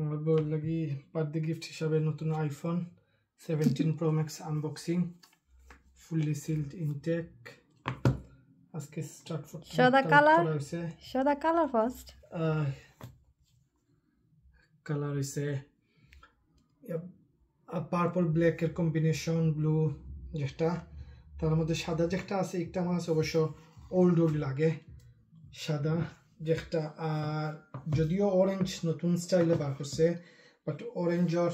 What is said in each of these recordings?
আমার বউর লাগি বার্থডে গিফট হিসাবে নতুন iPhone 17 Pro Max unboxing, fully sealed intact. আজকে স্টার্ট করতে করা হয়েছে। সাদা কালার ফার্স্ট কালার হয়েছে পার্পল ব্ল্যাক এর কম্বিনেশন, ব্লু যেটা, তার মধ্যে সাদা যেটা আছে একটা আমার আছে অবশ্য ওল্ড লাগে সাদা যেটা। আর যদিও অরেঞ্জ নতুন স্টাইলে বার করছে, বাট অরেঞ্জর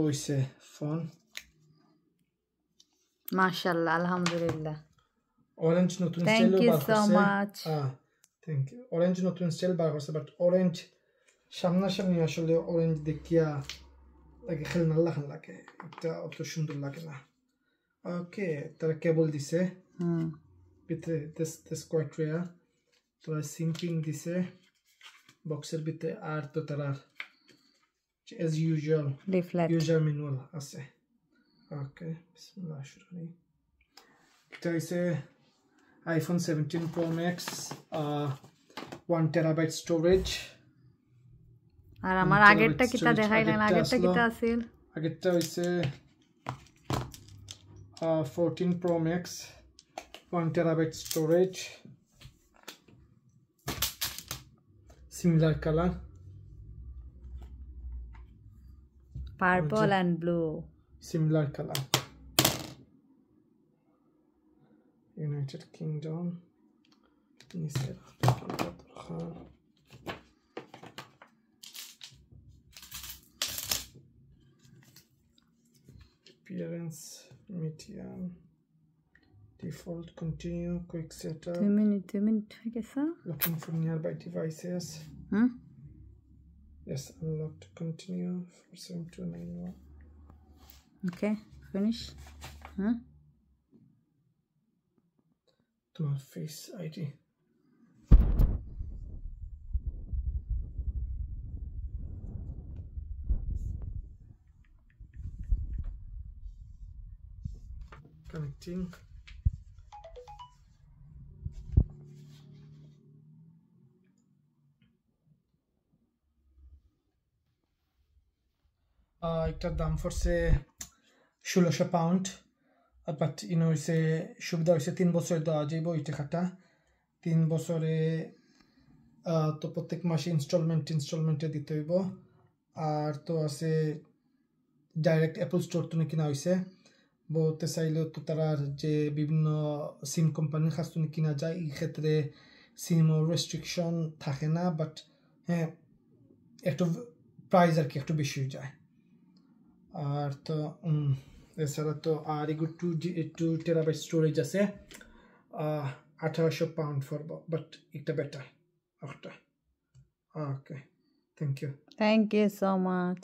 হইছে ফোন মাশাআল্লাহ, আলহামদুলিল্লাহ। অরেঞ্জ নতুন স্টাইল বার করছে। Thank you. অরেঞ্জ নতুন স্টাইল বার করছে, বাট অরেঞ্জ সামনাসামনি আসলে অরেঞ্জ দেখিয়া লাগে খেলনা লাগে, এটা অত সুন্দর লাগে না। ওকে, তারা কেবল দিছে ভিতরে, দিস কোয়াইট রেয়ার। তারা সিম্পিং দিছে বক্সের ভিতরে, আর তো তারা as usual user manual আছে। ওকে, বিসমিল্লাহ শুরু করি। এটা হইছে iPhone 17 Pro Max, 1 TB storage. আর আমার আগেরটা কিটা দেখাইলেন? আগেরটা কিটা আছিল? আগেরটা হইছে 14 Pro Max, 1 TB storage, similar color, purple and blue, similar color. United Kingdom, appearance medium, default, continue, quick setup, 2 minutes I guess. looking for nearby devices. Yes, unlocked, continue for 7291. Okay, finish. To our face ID. Connecting. এটার দাম পড়ছে 1600 pound. But ইনো হইছে সুবিধা হয়েছে 3 বছর দেওয়া যাইব এই টাকাটা। 3 বছরে তো প্রত্যেক মাসে ইনস্টলমেন্টে দিতে হইব। আর তো আছে ডাইরেক্ট অ্যাপল স্টোর তো কিনা হয়েছে, বলতে চাইলেও তো তারা যে বিভিন্ন সিম কোম্পানির কাছ থেকে কিনা যায়, এই ক্ষেত্রে সিমও রেস্ট্রিকশন থাকে না। বাট হ্যাঁ, একটু প্রাইস আর কি একটু বেশি হয়ে যায়। আর তো এছাড়া তো আর এগুলো 2 TB স্টোরেজ আছে, 1800 পাউন্ড পড়ব, বাট এটা বেটার একটা। ওকে, থ্যাংক ইউ সো মাচ।